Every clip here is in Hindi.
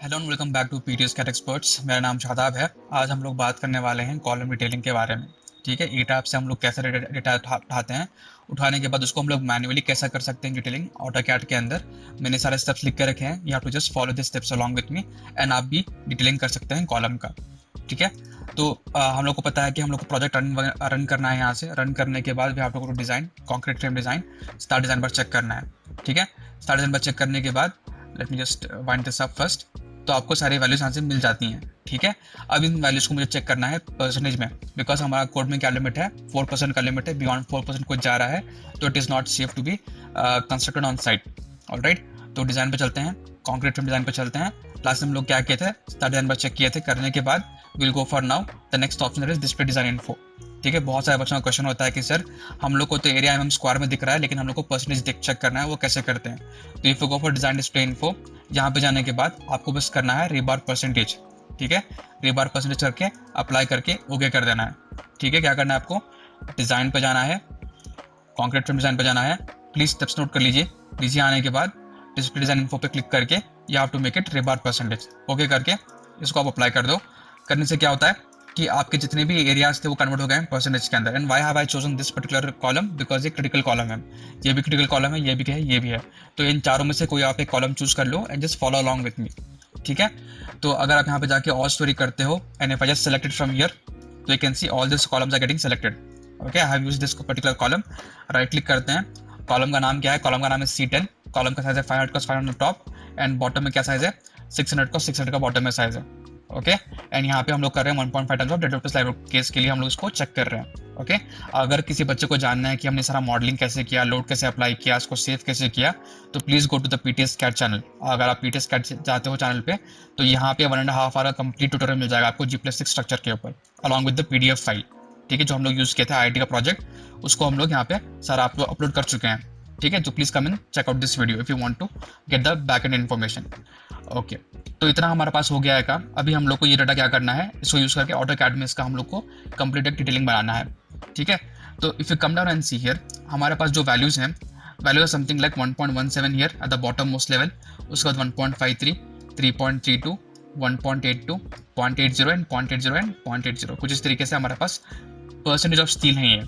Hello and welcome back to PTS CAD experts. मेरा नाम शादाब है। आज हम लोग बात करने वाले हैं कॉलम डिटेलिंग के बारे में। ठीक है, ईटा ऐप से हम लोग कैसे डेटा उठाते हैं, उठाने के बाद उसको हम लोग मैन्युअली कैसा कर सकते हैं डिटेलिंग ऑटोकैड के अंदर। मैंने सारे स्टेप्स लिख के रखे हैं, you have to just follow this steps along with me and आप भी डिटेलिंग कर सकते हैं कॉलम का। ठीक है, तो हम लोग को पता है कि हम लोग को प्रोजेक्ट रन करना है। यहाँ से रन करने के बाद भी आप लोग को design concrete frame design star design पर चेक करना है। ठीक है, स्टार डिज़ाइन पर चेक करने के बाद late me just wind this up first. तो आपको सारी वैल्यूज यहाँ से मिल जाती हैं। ठीक है, अब इन वैल्यूज को मुझे चेक करना है परसेंटेज में, बिकॉज हमारा कोड में क्या लिमिट है, 4% का लिमिट है। बियॉन्ड 4% कुछ जा रहा है तो it is not safe to be constructed on site. Alright, तो डिज़ाइन पे चलते हैं, कॉन्क्रीट फ्रेम डिज़ाइन पे चलते हैं। लास्ट में हम लोग क्या किए थे, स्टार डिज़ाइन पर चेक किए थे। करने के बाद will go for now the next option is display design info. ठीक है, बहुत सारे बच्चों का क्वेश्चन होता है कि सर हम लोग को तो एरिया एमएम स्क्वायर में दिख रहा है, लेकिन हम लोग को परसेंटेज चेक करना है, वो कैसे करते हैं। तो if you go for design display info, यहाँ पे जाने के बाद आपको बस करना है रीबार परसेंटेज। ठीक है, रीबार परसेंटेज करके अप्लाई करके ओके कर देना है। ठीक है, क्या करना है आपको, डिज़ाइन पे जाना है, कॉन्क्रीट फ्रेम डिज़ाइन पे जाना है। प्लीज़ स्टेप्स नोट कर लीजिए। नीचे आने के बाद डिस्प्ले डिज़ाइन इन्फो पे क्लिक करके you have to make it rebar percentage. Okay करके इसको आप अप्लाई कर दो। करने से क्या होता है कि आपके जितने भी एरियाज थे वो कन्वर्ट हो गए हैं परसेंटेज के अंदर। And why have I chosen this particular column, because ये क्रिटिकल कॉलम है। ये भी क्रिटिकल कॉलम है, ये भी है, ये भी है। तो इन चारों में से कोई आप एक कॉलम चूज कर लो and just follow along with me. ठीक है, तो अगर आप यहाँ पे जाके ऑल स्टोरी करते हो and if I just selected from here, तो you can see all this columns are getting selected. Okay, I have used this particular column. Right click करते हैं, कॉलम का नाम क्या है, कॉलम का नाम है C10। कॉलम का साइज है 500 का 500 टॉप, एंड बॉटम में क्या साइज है, 600 का 600 का बॉटम में साइज है। ओके, एंड यहाँ पे हम लोग कर रहे हैं 1.5 times of developers live case के लिए हम लोग इसको चेक कर रहे हैं। ओके, अगर किसी बच्चे को जानना है कि हमने सारा मॉडलिंग कैसे किया, लोड कैसे अप्लाई किया, इसको सेव कैसे किया, तो please go to the PTS CAD channel. अगर आप पीटीएस कैट जाते हो चैनल पे, तो यहाँ पे 1.5 आवर का कंप्लीट ट्यूटोरियल मिल जाएगा आपको G+6 स्ट्रक्चर के ऊपर along with the PDF file. ठीक है, जो हम लोग यूज़ किया था IIT का प्रोजेक्ट, उसको हम लोग यहाँ पे सारा आप लोग अपलोड कर चुके हैं। ठीक है, तो please come in check out this video if you want to get the back end information. Okay, तो इतना हमारे पास हो गया है काम। अभी हम लोग को ये डाटा क्या करना है, इसको यूज़ करके ऑटोकैड में इसका हम लोग को कंप्लीट एक डिटेलिंग बनाना है। ठीक है, तो if you come down and see here, हमारे पास जो वैल्यूज़ हैं, value something like 1.17 here at the bottom most level. उसके बाद 1.53, 3.32, 1.82, 0.80 एंड 0.80 एंड 0.80, कुछ इस तरीके से हमारे पास परसेंटेज ऑफ स्टील है ये।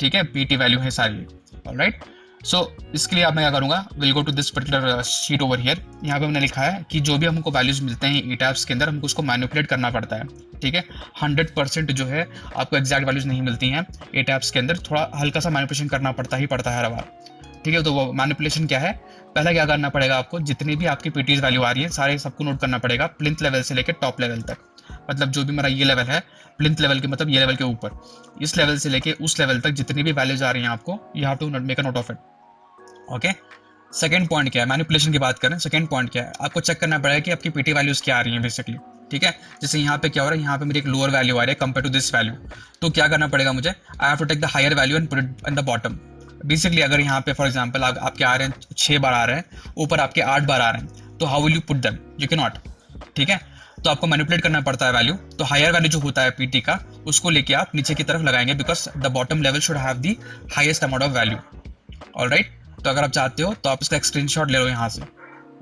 ठीक है, पीटी वैल्यू है सारी। ऑलराइट, सो इसके लिए अब मैं क्या करूँगा, will go to this particular sheet over here. यहाँ पे हमने लिखा है कि जो भी हमको वैल्यूज मिलते हैं ईटा ऐप्स के अंदर, हमको उसको मैनिपुलेट करना पड़ता है। ठीक है, 100% जो है आपको एग्जैक्ट वैल्यूज नहीं मिलती हैं ईटा ऐप्स के अंदर, थोड़ा हल्का सा मैनिपुलेशन करना पड़ता ही पड़ता है हर बार। ठीक है, तो वो मैनिपुलेशन क्या है, पहले क्या करना पड़ेगा आपको, जितनी भी आपकी पीटीज वैल्यू आ रही है सारे सबको नोट करना पड़ेगा, प्लिंथ लेवल से लेकर टॉप लेवल तक। मतलब जो भी मेरा ये लेवल है, प्लिंथ लेवल के मतलब ये लेवल के ऊपर, इस लेवल से लेके उस लेवल तक जितनी भी वैल्यूज आ रही हैं आपको, you have to make a note of it. Okay, second point क्या है, मैनिपुलेशन की बात करें, सेकंड पॉइंट क्या है, आपको चेक करना पड़ेगा कि आपकी पीटी वैल्यूज क्या आ रही हैं बेसिकली। ठीक है, जैसे यहाँ पे क्या हो रहा है, यहाँ पे मेरी एक लोअर वैल्यू आ रही है कंपेयर टू दिस वैल्यू। तो क्या करना पड़ेगा मुझे, I have to take the higher value and put it in the bottom. Basically अगर यहाँ पे फॉर एग्जाम्पल आपके आ रहे हैं 6 बार आ रहे हैं, ऊपर आपके 8 बार आ रहे हैं, तो how will you put them, you can not. ठीक है, तो आपको मैनिपुलेट करना पड़ता है वैल्यू। तो हायर वैल्यू जो होता है पीटी का, उसको लेके आप नीचे की तरफ लगाएंगे, because the bottom level should have the highest amount of value. Alright, तो अगर आप चाहते हो तो आप इसका एक स्क्रीनशॉट ले लो यहाँ से।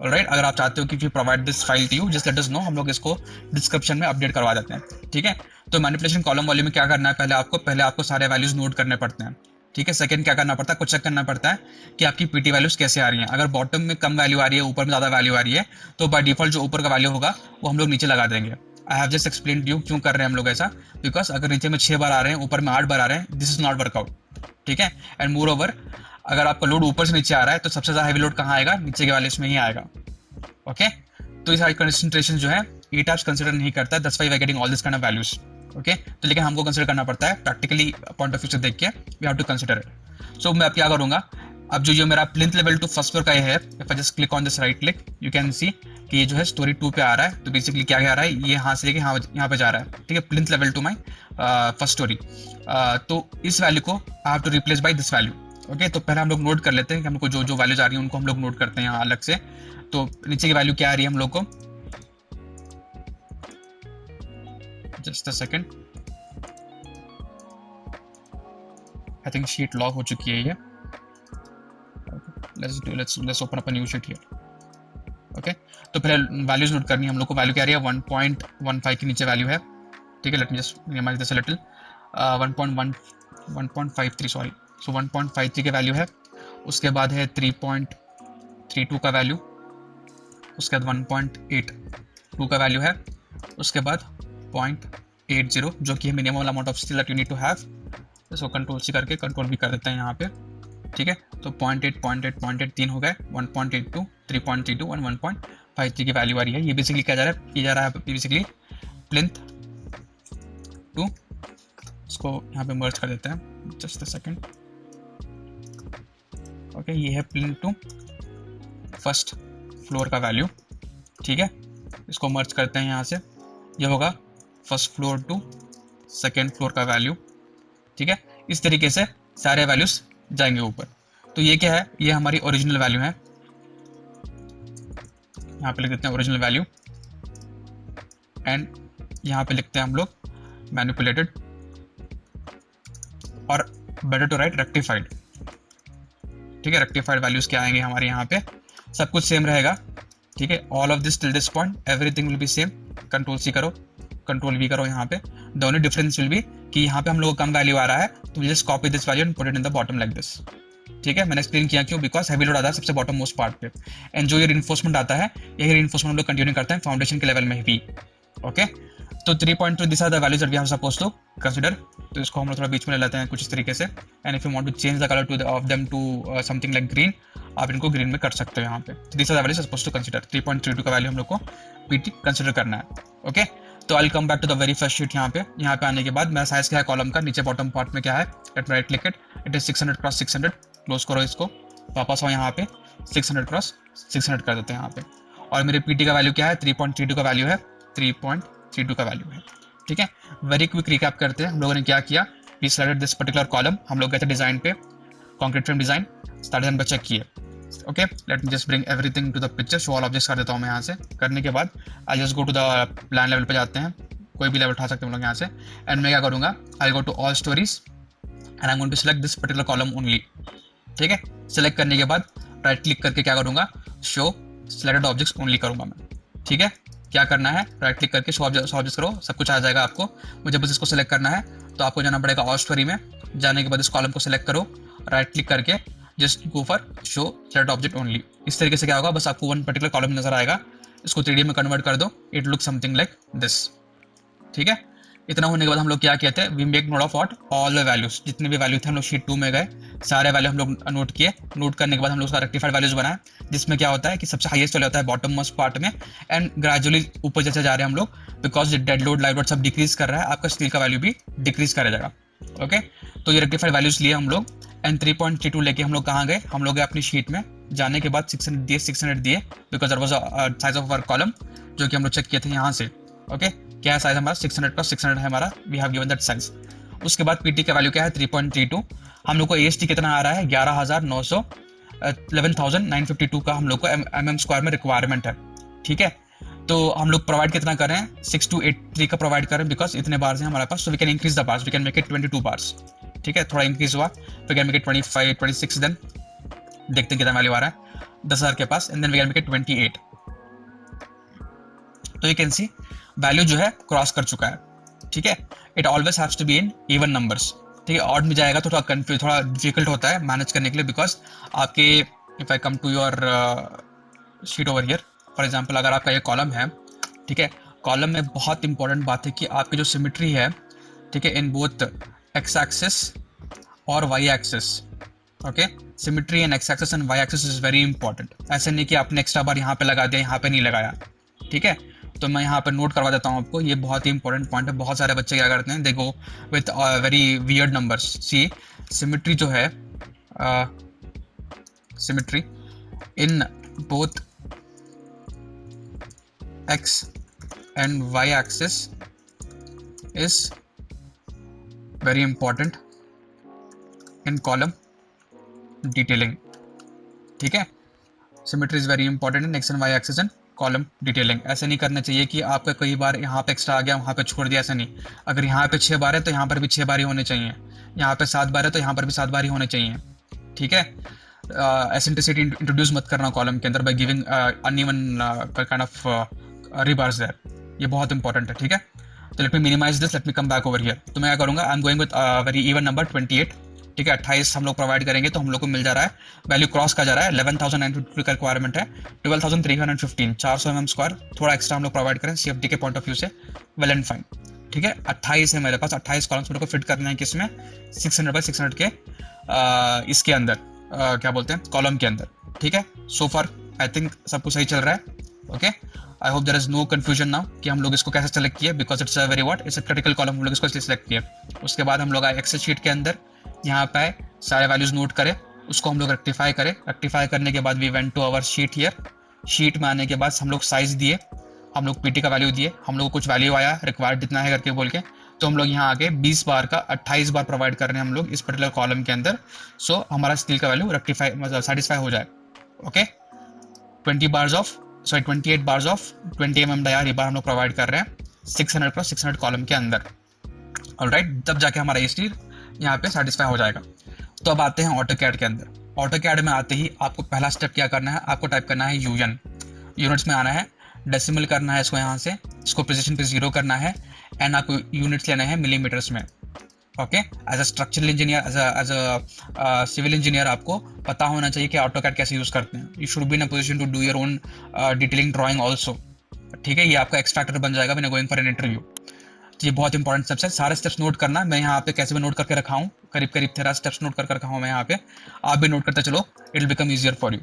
ऑलराइट, अगर आप चाहते हो कि we provide this file to you, just let us know, हम लोग इसको डिस्क्रिप्शन में अपडेट करवा देते हैं। ठीक है, तो मैनिपुलेशन कॉलम वॉल्यूम में क्या करना है, पहले आपको सारे वैल्यूज नोट करने पड़ते हैं। ठीक है, सेकंड क्या करना पड़ता है, कुछ चेक करना पड़ता है कि आपकी पीटी वैल्यूज कैसे आ रही हैं। अगर बॉटम में कम वैल्यू आ रही है, ऊपर में ज़्यादा वैल्यू आ रही है, तो बाय डिफॉल्ट जो ऊपर का वैल्यू होगा वो हम लोग नीचे लगा देंगे। आई हैव जस्ट एक्सप्लेन यू क्यों कर रहे हैं हम लोग ऐसा, बिकॉज अगर नीचे में 6 बार आ रहे हैं, ऊपर में 8 बार आ रहे हैं, दिस इज नॉट वर्कआउट। ठीक है, एंड मोर ओवर, अगर आपका लोड ऊपर से नीचे आ रहा है, तो सबसे ज्यादा हैवी लोड कहाँ आएगा, नीचे के वाले इसमें ही आएगा। ओके, तो इस कंसंट्रेशन जो है ई टैप्स कंसिडर नहीं करता है, that's why we are getting all this kind of values. Okay, तो लेकिन हमको कंसिडर करना पड़ता है प्रैक्टिकली पॉइंट ऑफ व्यू से देख के, we have to consider it. So मैं अब क्या करूंगा, अब जो मेरा plinth level to first floor का ये है, if I just click on this right click, you can see कि ये जो है स्टोरी 2 पे आ रहा है। तो बेसिकली क्या आ रहा है, ये यहाँ से लेके यहाँ पे जा रहा है। ठीक है, plinth level to my first storey. तो इस वैल्यू को I have to replace by this value. Okay, तो पहले हम लोग नोट कर लेते हैं कि हमको जो जो वैल्यूज आ रही है उनको हम लोग नोट करते हैं यहाँ अलग से। तो नीचे की वैल्यू क्या आ रही है हम लोग को, just a second, I think sheet lock हो चुकी है ये। Let's open up a new sheet here. Okay, तो पहले वैल्यूज नोट करनी है हम लोग को। वैल्यू क्या आ रही है 1.15 के नीचे वैल्यू है, ठीक है। Let me just remind this little, 1.53 sorry, so 1.53 के वैल्यू है। उसके बाद है 3.32 का वैल्यू, उसके बाद 1.82 का वैल्यू है, उसके बाद 0.80 जो कि है minimum amount of steel that you need to have. इसको कंट्रोल सी करके कंट्रोल भी कर देते हैं यहाँ पे, ठीक है। तो 0.8 3 हो गए, 1.82, 3.32 और 1.53 की वैल्यू आ रही है। ये बेसिकली क्या जा रहा है बेसिकली प्लिंथ टू, इसको यहाँ पे मर्ज कर देते हैं, जस्ट अ सेकंड। ओके, ये है प्लिंथ टू फर्स्ट फ्लोर का वैल्यू, ठीक है। इसको मर्ज करते हैं यहाँ से, ये होगा first floor to second floor का वैल्यू, ठीक है। इस तरीके से सारे वैल्यूज जाएंगे ऊपर। तो ये क्या है, ये हमारी ओरिजिनल वैल्यू है, यहाँ पे लिख देते हैं ओरिजिनल वैल्यू, एंड यहाँ पे लिखते हैं हम लोग मैनिपुलेटेड, और बेटर टू राइट रेक्टिफाइड, ठीक है। रेक्टिफाइड वैल्यूज क्या आएंगे हमारे यहाँ पे, सब कुछ सेम रहेगा, ठीक है। All of this till this point everything will be same. Control C करो, कंट्रोल वी करो यहाँ पे। The only difference will be कि यहाँ पे हम लोग को कम वैल्यू आ रहा है, तो just copy this value and put it in the bottom like this, ठीक है। मैंने एक्सप्लेन किया क्यों, बिकॉज हैवी लोड आता है सबसे बॉटम मोस्ट पार्ट पे, एंड जो ये रिइंफोर्समेंट आता है, यही रिइंफोर्समेंट हम लोग कंटिन्यू करते हैं फाउंडेशन के लेवल में भी, ओके। तो 3.2 this are the values that we have suppose to consider. तो इसको हम लोग थोड़ा बीच में ले लेते हैं कुछ इस तरीके से, and if you want to change the colour two of them to something like green, आप इनको ग्रीन में कर सकते हो यहाँ पे। तो this are the values suppose to consider. 3.32 का वैल्यू हम लोग को पीटी कंसीडर करना है, ओके। तो I will come back to the very first sheet. यहाँ पे आने के बाद मेरा साइज क्या है कॉलम का, नीचे बॉटम पार्ट में क्या है, let right click it is 600 cross 600, close करो इसको, वापस आओ यहाँ पे 600 क्रॉस 600 कर देते हैं यहाँ पे। और मेरे पीटी का वैल्यू क्या है, 3.32 का वैल्यू है, 3.32 का वैल्यू है, ठीक है। वेरी क्विक रिकैप करते हैं हम लोगों ने क्या किया। We selected this particular column, हम लोग गए थे डिजाइन पे, कॉन्क्रीट फ्रेम डिजाइन स्टार्ट पे चेक किए, okay. Let me just bring everything to the picture, show all objects कर देता हूँ मैं यहाँ से। करने के बाद I just go to the plan level पे जाते हैं, कोई भी लेवल उठा सकते हैं हम लोग यहाँ से, एंड मैं क्या करूँगा, I go to all stories and I am going to select this particular column only, ठीक है। सिलेक्ट करने के बाद राइट क्लिक करके क्या करूँगा, शो सिलेक्टेड ऑब्जेक्ट्स ओनली करूँगा मैं, ठीक है। क्या करना है, राइट क्लिक करके शो ऑब्जेक्ट्स करो, सब कुछ आ जाएगा आपको। मुझे बस इसको सिलेक्ट करना है, तो आपको जाना पड़ेगा ऑल स्टोरी में। जाने के बाद इस कॉलम को सिलेक्ट करो, राइट क्लिक करके just go for show select object only. इस तरीके से क्या होगा, बस आपको वन पर्टिकुलर कॉलम नजर आएगा, इसको 3D में कन्वर्ट कर दो, it look something like this, ठीक है। इतना होने के बाद हम लोग क्या कहते हैं, we make note of what all the values, जितने भी वैल्यू थे हम लोग शीट 2 में गए, सारे वैल्यू हम लोग नोट किए। नोट करने के बाद हम लोग उसका रेक्टिफाइड वैल्यूज बनाए, जिसमें क्या होता है कि सबसे हाईएस्ट वाला होता है बॉटम मोस्ट पार्ट में, एंड ग्रेजुअली ऊपर जैसे जा रहे हैं हम लोग, because dead load live load सब डिक्रीज कर रहा है, आपका स्टील का वैल्यू भी डिक्रीज कर जाएगा, ओके। तो ये रेक्टिफाइड वैल्यूज लिए हम लोग, एंड 3.32 लेके हम लोग कहाँ गए, हम लोग गए अपनी शीट में। जाने के बाद 600 दिए because there was a size of our column जो कि हम लोग चेक किए थे यहाँ से, ओके। क्या है साइज हमारा, 600 का 600 है हमारा, we have given that size. उसके बाद पीटी का वैल्यू क्या है, 3.32। हम लोग को एएसटी कितना आ रहा है, 11,952 का हम लोग को mm स्क्वायर में रिक्वायरमेंट है, ठीक है। तो हम लोग प्रोवाइड कितना कर रहे हैं, 6283 का प्रोवाइड कर रहे हैं, बिकॉज इतने बार्स हैं हमारे पास, so we can increase the bars, we can make it 22 bars, ठीक है। थोड़ा इंक्रीज हुआ, we can make it 25 26, then देखते हैं कितना वैल्यू आ रहा है 10,000 के पास, and then we can make it 28। तो यू कैन सी वैल्यू जो है क्रॉस कर चुका है, ठीक है। It always haves to be in even numbers, ठीक है। ऑड में जाएगा तो थोड़ा डिफिकल्ट होता है मैनेज करने के लिए, बिकॉज आपके if I come to your sheet over here, for example अगर आपका ये कॉलम है, ठीक है, कॉलम में बहुत इंपॉर्टेंट बात है कि आपकी जो सिमेट्री है, ठीक है, इन बोथ एक्स एक्सिस और Y axis, okay. Symmetry in X axis and Y axis is very important. ऐसे नहीं कि आपने एक्स्ट्रा बार यहाँ पे लगा दिया, यहाँ पे नहीं लगाया, ठीक है। तो मैं यहाँ पर नोट करवा देता हूँ आपको, ये बहुत ही इंपॉर्टेंट पॉइंट है। बहुत सारे बच्चे क्या करते हैं, they go with very weird numbers. See symmetry जो है, symmetry in both X and Y axis is very important in column detailing, ठीक है। Symmetry is very important in X and Y axis and column detailing. ऐसे नहीं करना चाहिए कि आपका कई बार यहाँ पे एक्स्ट्रा आ गया, वहाँ पे छोड़ दिया, ऐसा नहीं। अगर यहाँ पे 6 बार है तो यहाँ पर भी 6 बार ही होने चाहिए, यहाँ पे 7 बार है तो यहाँ पर भी 7 बार ही होने चाहिए, ठीक है। एसेंट्रिसिटी इंट्रोड्यूस मत करना कॉलम के अंदर by giving uneven kind of rebars there, ये बहुत इंपॉर्टेंट है, ठीक है। तो let me minimise this, let me come back over here. तो मैं क्या करूंगा, I am going with very even number 28, ठीक है। 28 हम लोग प्रोवाइड करेंगे तो हम लोग को मिल जा रहा है, वैल्यू क्रॉस का जा रहा है, 11,950 का रिक्वायरमेंट है, 12,315, 400 mm स्क्वायर, थोड़ा एक्स्ट्रा हम लोग प्रोवाइड करें सीएफडी के पॉइंट ऑफ व्यू से, वेल एंड फाइन, ठीक है। 28 है मेरे पास, 28 कॉलम्स मेरे को फिट करना है किसमें, 600 बाई 600 के इसके अंदर, क्या बोलते हैं, कॉलम के अंदर, ठीक है। सो फार आई थिंक सब कुछ सही चल रहा है, okay. I hope there is no confusion now कि हम लोग इसको कैसे सेलेक्ट किए, because it's a very what, it's a critical column, हम लोग इसको इसलिए सेलेक्ट किए। उसके बाद हम लोग आए एक्सेल शीट के अंदर, यहाँ पे आए, सारे वैल्यूज नोट करें, उसको हम लोग रेक्टिफाई करें, रेक्टिफाई करने के बाद we went to our sheet here, sheet में आने के बाद हम लोग साइज दिए, हम लोग पीटी का वैल्यू दिए, हम लोग को कुछ वैल्यू आया रिक्वायर्ड जितना है करके बोल के, तो हम लोग यहाँ आगे 20 बार का 28 बार प्रोवाइड कर रहे हैं हम लोग इस पर्टिकुलर कॉलम के अंदर, सो हमारा स्टील का वैल्यू रेक्टिफाई मतलब सेटिस्फाई हो जाए, okay. 20 bars of 28 bars of 20 mm dia rebar हम लोग प्रोवाइड कर रहे हैं 600 क्रॉस 600 कॉलम के अंदर, ऑलराइट। तब जाके हमारा ये स्टील यहाँ पे सेटिस्फाई हो जाएगा। तो अब आते हैं ऑटोकैड के अंदर। ऑटोकैड में आते ही आपको पहला स्टेप क्या करना है, आपको टाइप करना है यूएन, यूनिट्स में आना है, डेसिमल करना है इसको, यहाँ से इसको प्रिसिशन पे 0 करना है, एंड आपको यूनिट्स लेना है मिलीमीटर्स में, okay. As a structural engineer, as a civil engineer आपको पता होना चाहिए कि ऑटोकैड कैसे यूज करते हैं। You should be in a position to do your own detailing drawing also, ठीक है। ये आपका एक्सट्रैक्टर बन जाएगा when going for an interview. ये बहुत इंपॉर्टेंट स्टेप्स है, सारे स्टेप्स नोट करना। मैं यहाँ पे कैसे भी नोट करके रखा हूँ, करीब करीब 13 स्टेप्स नोट करके रखा हूँ मैं यहाँ पे, आप भी नोट करते चलो, it will become easier for you,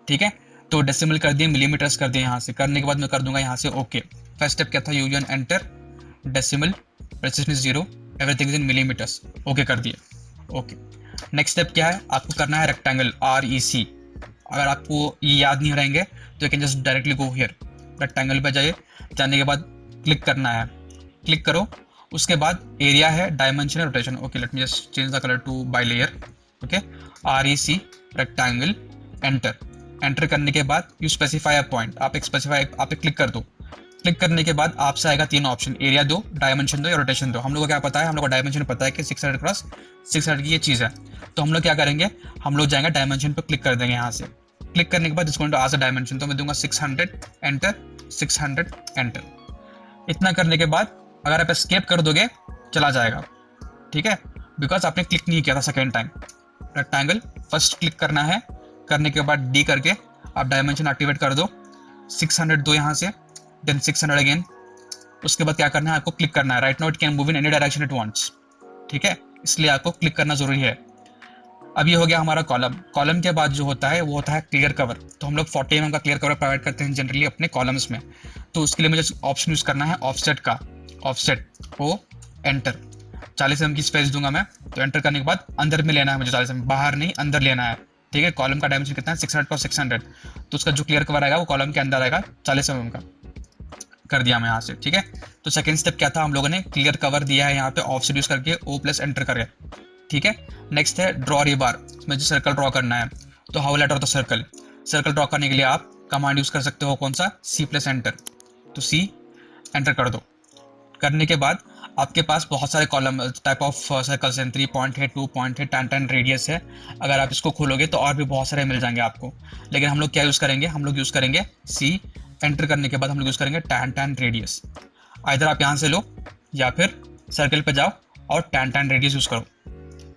ठीक है। तो डेसिमल कर दिए, मिलीमीटर्स कर दिए, यहाँ से करने के बाद मैं कर दूंगा यहाँ से ओके। फर्स्ट स्टेप क्या था, UN enter, decimal, precision 0, everything is in millimetres, okay कर दिए, ओके। नेक्स्ट स्टेप क्या है, आपको करना है रेक्टेंगल, REC। अगर आपको ये याद नहीं रहेंगे तो you can just directly go here, rectangle पे जाइए, जाने के बाद क्लिक करना है, क्लिक करो। उसके बाद एरिया है, डायमेंशन है, rotation, okay. Let me just change the colour to by layer, okay. REC rectangle, enter. Enter करने के बाद यू स्पेसिफाई अ पॉइंट, आप एक स्पेसिफाई, आप एक क्लिक कर दो। क्लिक करने के बाद आपसे आएगा 3 ऑप्शन, एरिया दो, डायमेंशन दो या रोटेशन दो। हम लोग को क्या पता है, हम लोग को डायमेंशन पता है कि 600 क्रॉस 600 की ये चीज़ है, तो हम लोग क्या करेंगे, हम लोग जाएंगे डायमेंशन पर क्लिक कर देंगे यहाँ से। क्लिक करने के बाद इसको आज डायमेंशन, तो मैं दूंगा 600, एंटर, 600, एंटर। इतना करने के बाद अगर आप एस्केप कर दोगे चला जाएगा, ठीक है, बिकॉज आपने क्लिक नहीं किया था second time. Rectangle first click करना है, करने के बाद डी करके आप डायमेंशन एक्टिवेट कर दो, 600 दो यहाँ से, देन 600 अगेन। उसके बाद क्या करना है, आपको क्लिक करना है, right now it can move in any direction it wants, ठीक है, इसलिए आपको क्लिक करना जरूरी है। अब ये हो गया हमारा कॉलम। कॉलम के बाद जो होता है वो होता है क्लियर कवर। तो हम लोग 40 mm का क्लियर कवर प्रोवाइड करते हैं जनरली अपने कॉलम्स में, तो उसके लिए मुझे ऑप्शन यूज करना है ऑफसेट का, ऑफसेट ओ, एंटर। 40 mm की स्पेस दूंगा मैं, तो एंटर करने के बाद अंदर में लेना है मुझे 40 mm, बाहर नहीं अंदर लेना है, ठीक है। कॉलम का डायमेंशन कितना है, 600 पर 600, तो उसका जो क्लियर कवर आएगा वो कॉलम के अंदर आएगा 40 mm का, कर दिया मैं यहाँ से, ठीक है। तो सेकेंड स्टेप क्या था, हम लोगों ने क्लियर कवर दिया है यहाँ पे ऑफसेट यूज करके, ओ प्लस एंटर करके, ठीक है। नेक्स्ट है ड्रॉ रिबार, इसमें जो सर्कल ड्रॉ करना है, तो how later of the circle, circle draw करने के लिए आप कमांड यूज कर सकते हो, कौन सा, C प्लस एंटर, तो C एंटर कर दो। करने के बाद आपके पास बहुत सारे कॉलम टाइप ऑफ सर्कल्स हैं, 3 पॉइंट है, 2 पॉइंट है, 10 रेडियस है। अगर आप इसको खोलोगे तो और भी बहुत सारे मिल जाएंगे आपको, लेकिन हम लोग क्या यूज़ करेंगे, हम लोग यूज़ करेंगे C, एंटर करने के बाद हम लोग यूज़ करेंगे 10 रेडियस। इधर आप यहाँ से लो या फिर सर्कल पे जाओ और 10 रेडियस यूज़ करो,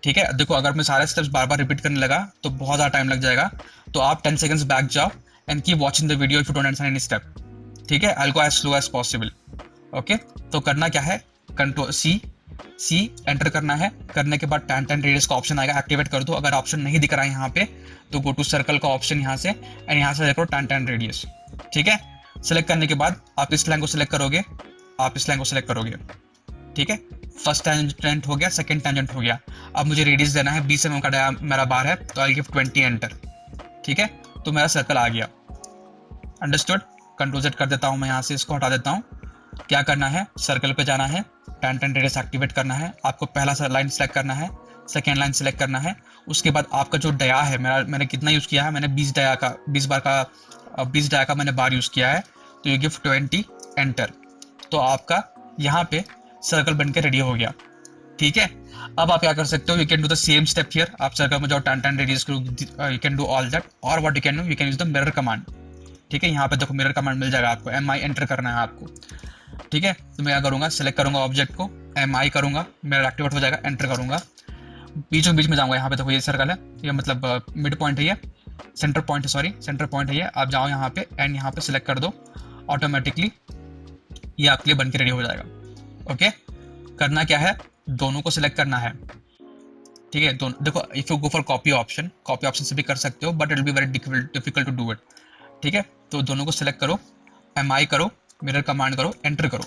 ठीक है। देखो अगर मैं सारे स्टेप्स बार बार रिपीट करने लगा तो बहुत ज़्यादा टाइम लग जाएगा, तो आप 10 सेकंड्स बैक जाओ and keep watching the video if you don't understand any step, ठीक है। I will go as slow as possible, okay. तो करना क्या है, कंट्रोल सी एंटर करना है, करने के बाद 10 रेडियस का ऑप्शन आएगा, एक्टिवेट कर दो। अगर ऑप्शन नहीं दिख रहा है यहाँ पे तो गो टू सर्कल का ऑप्शन यहाँ से, एंड यहाँ से देखो 10 रेडियस, ठीक है। सेलेक्ट करने के बाद आप इस लाइन को सिलेक्ट करोगे, आप इस लाइन को सिलेक्ट करोगे, ठीक है। फर्स्ट टेंजेंट हो गया, सेकंड टेंजेंट हो गया। अब मुझे रेडियस देना है, 20 mm का मेरा बार है, तो आई गिव 20 एंटर, ठीक है। तो मेरा सर्कल आ गया, अंडरस्टूड। कंट्रोल Z कर देता हूँ मैं, यहाँ से इसको हटा देता हूँ। क्या करना है, सर्कल पे जाना है, 10 रेडियस एक्टिवेट करना है, आपको पहला लाइन सेलेक्ट करना है, सेकेंड लाइन सेलेक्ट करना है। उसके बाद आपका जो डाया है, मैंने कितना यूज़ किया है, मैंने 20 डाया का मैंने बार यूज़ किया है, तो यू गिव 20 एंटर। तो आपका यहाँ पे सर्कल बन के रेडी हो गया, ठीक है, अब आप क्या कर सकते हो, you can do the same step here, आप सर्कल में जाओ, 10 रेडियस करो, you can do all that, और what you can do, you can use the mirror command. ठीक है, यहाँ पे देखो मिरर कमांड मिल जाएगा आपको, एम आई एंटर करना है आपको। ठीक है, तो मैं क्या करूंगा, सेलेक्ट करूंगा ऑब्जेक्ट को, एम आई करूंगा, मिरर एक्टिवेट हो जाएगा, एंटर करूंगा, बीचों बीच में जाऊंगा, यहाँ पे देखो ये सर्कल है, ये मतलब मिड पॉइंट है, ये सेंटर पॉइंट है, सॉरी सेंटर पॉइंट है ये, आप जाओ यहाँ पे एंड यहाँ पे सिलेक्ट कर दो, ऑटोमेटिकली ये आपके लिए बन के रेडी हो जाएगा। ओके, करना क्या है, दोनों को सिलेक्ट करना है। ठीक है, दोनों देखो, if you go for copy option, copy option से भी कर सकते हो, but it will be very difficult to do it. ठीक है, तो दोनों को सिलेक्ट करो, एम आई करो, मिरर कमांड करो, एंटर करो,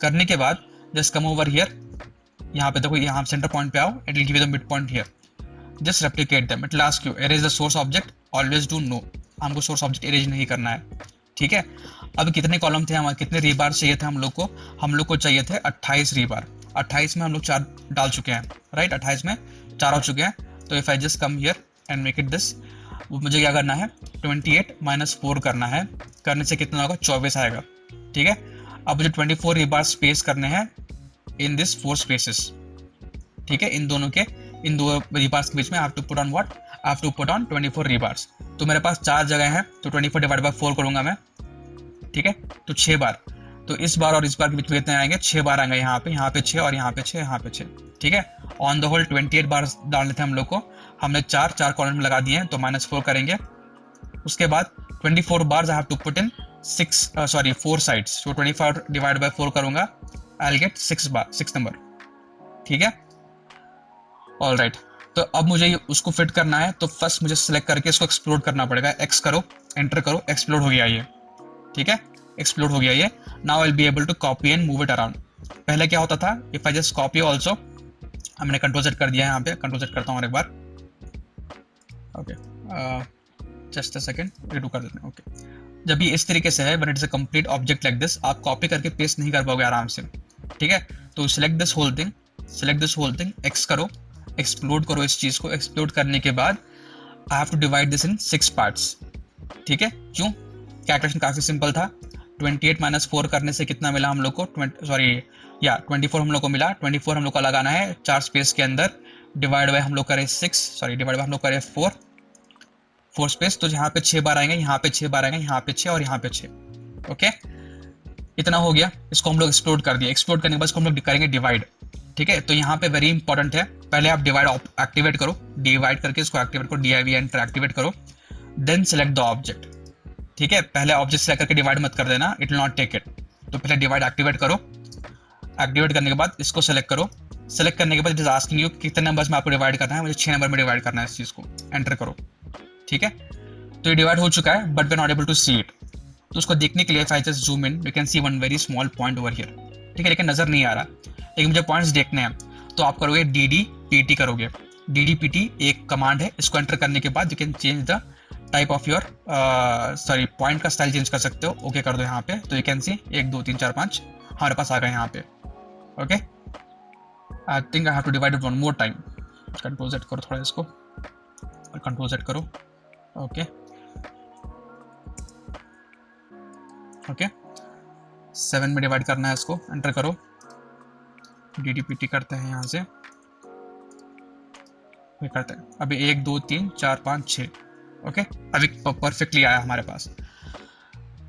करने के बाद जस्ट कम ओवर हियर, यहाँ पे देखो, यहाँ सेंटर पॉइंट पे आओ, it will give you the mid point here, just replicate them, it will ask you erase the source object, always do no, हमको सोर्स ऑब्जेक्ट एरेज नहीं करना है। ठीक है, अब कितने कॉलम थे हमारे, कितने रीबार चाहिए थे हम लोग को चाहिए थे 28 रीबार, 28 में हम लोग 4 डाल चुके हैं, राइट, 28 में 4 हो चुके हैं। तो if I just come here and make it this, मुझे क्या करना है, 28 माइनस 4 करना है, करने से कितना होगा, 24 आएगा। ठीक है, अब मुझे 24 रीबार स्पेस करने हैं इन दिस 4 स्पेसेस। ठीक है, इन दो रीबार्स के बीच में I have to put on what, I have to put on 24 rebars. तो मेरे पास 4 जगह है, तो 24 डिवाइड बाय 4 करूंगा मैं। ठीक है, तो 6 बार, तो इस बार और इस बार के बीच में कितने आएंगे, 6 बार आएंगे, यहाँ पे 6 और यहाँ पे 6, यहाँ पे 6। ठीक है, ऑन द होल 28 बार डालने थे हम लोग को, हमने 4 कॉलम में लगा दिए हैं, तो -4 करेंगे। उसके बाद 24 बार I have to put in 4 sides, तो 24 डिवाइड बाय 4 करूंगा, आई विल गेट 6 नंबर। ठीक है, ऑल राइट, तो अब मुझे उसको फिट करना है, तो फर्स्ट मुझे सेलेक्ट करके इसको एक्सप्लोड करना पड़ेगा, एक्स करो, एंटर करो, एक्सप्लोड हो गया ये। ठीक है, एक्सप्लोड हो गया ये, now I will be able to copy and move it around. पहले क्या होता था, if I just copy also, हमने कंट्रोल सेट कर दिया है, यहाँ पे कंट्रोल सेट करता हूँ और एक बार, okay, just a second, redo कर देते हैं। ओके, जब ये इस तरीके से है, when it is a complete object like this, आप कॉपी करके पेस्ट नहीं कर पाओगे आराम से। ठीक है, तो select this whole thing, x करो, एक्सप्लोड करो इस चीज को, एक्सप्लोड करने के बाद I have to divide this in 6 parts. ठीक है, क्यों, कैलकुलेशन काफी सिंपल था, 28 माइनस 4 करने से कितना मिला हम लोग को, 24 हम लोग को मिला, 24 हम लोग को लगाना है 4 स्पेस के अंदर, डिवाइड बाय हम लोग करें 4 स्पेस, तो यहाँ पे 6 बार आएंगे, यहाँ पे 6 बार आएंगे, यहाँ पे 6 और यहाँ पे 6। ओके, इतना हो गया, इसको हम लोग एक्सप्लोड कर दिया, एक्सप्लोड करने के बाद इसको हम लोग करेंगे डिवाइड। ठीक है, तो यहाँ पे वेरी इंपॉर्टेंट है, पहले आप डिवाइड एक्टिवेट करो, डिवाइड करके इसको एक्टिवेट करो, DIV एंटर एक्टिवेट करो, देन सेलेक्ट द ऑब्जेक्ट। ठीक है, पहले ऑब्जेक्ट सेलेक्ट करके डिवाइड मत कर देना, it will not take it, तो पहले डिवाइड एक्टिवेट करो, एक्टिवेट करने के बाद इसको सेलेक्ट करो, सेलेक्ट करने के बाद इट इज आस्किंग यू कितने नंबर्स में आपको डिवाइड करना है, मुझे 6 नंबर में डिवाइड करना है इस चीज को, एंटर करो। ठीक है, तो ये डिवाइड हो चुका है, but we are not able to see it, तो उसको देखने के लिए if I just zoom in, we can see one very small point over here. ठीक है, लेकिन नजर नहीं आ रहा, लेकिन मुझे पॉइंट्स देखने हैं, तो आप करोगे DDPT करोगे, DDPT एक कमांड है, इसको एंटर करने के बाद you can change the type of your point का स्टाइल चेंज कर सकते हो। ओके कर दो यहाँ पे, तो यू कैन सी 1 2 3 4 5 हमारे पास आ गए यहाँ पे। Okay, I think I have to divide it one more time, control set करो थोड़ा इसको, और कंट्रोल सेट करो। ओके, ओके, 7 में डिवाइड करना है इसको, एंटर करो, DDPT करते हैं यहाँ से, ये करते हैं, अभी 1 2 3 4 5 6। ओके, अभी परफेक्टली आया हमारे पास।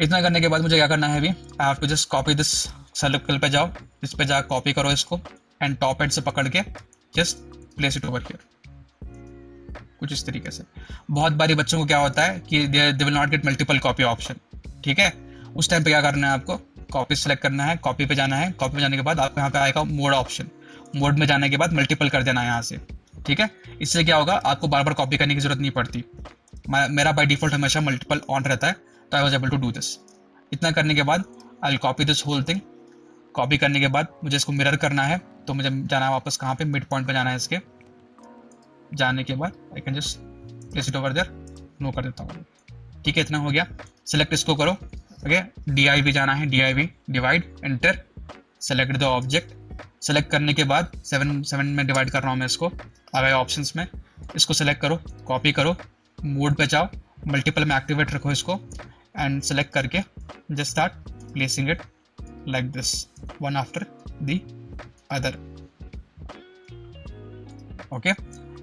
इतना करने के बाद मुझे क्या करना है, अभी I have to just copy this, circle पे जाओ, इस पे जा कॉपी करो इसको, एंड टॉप एंड से पकड़ के just place it over here, कुछ इस तरीके से। बहुत बारी बच्चों को क्या होता है कि they will not get multiple copy option. ठीक है, उस टाइम पे क्या करना है, आपको कॉपी सेलेक्ट करना है, कॉपी पे जाना है, कॉपी पे जाने के बाद आपको यहाँ पे आएगा मोड ऑप्शन, मोड में जाने के बाद मल्टीपल कर देना है यहाँ से। ठीक है, इससे क्या होगा, आपको बार बार कॉपी करने की जरूरत नहीं पड़ती, मेरा बाय डिफॉल्ट हमेशा मल्टीपल ऑन रहता है, तो I was able to do this. इतना करने के बाद I will copy this whole thing, copy करने के बाद मुझे इसको मिरर करना है, तो मुझे जाना है वापस कहाँ पे, मिड पॉइंट पे जाना है, इसके जाने के बाद I can just place it over there, no कर देता हूँ। ठीक है, इतना हो गया, सिलेक्ट इसको करो। ओके, DIV जाना है, DIV divide, enter, select the object, select करने के बाद 7 में डिवाइड कर रहा हूँ मैं इसको, आ गया ऑप्शंस में, इसको सेलेक्ट करो, कॉपी करो, मोड पे जाओ, मल्टीपल में एक्टिवेट रखो इसको, एंड सेलेक्ट करके just start placing it like this, one after the other. Okay,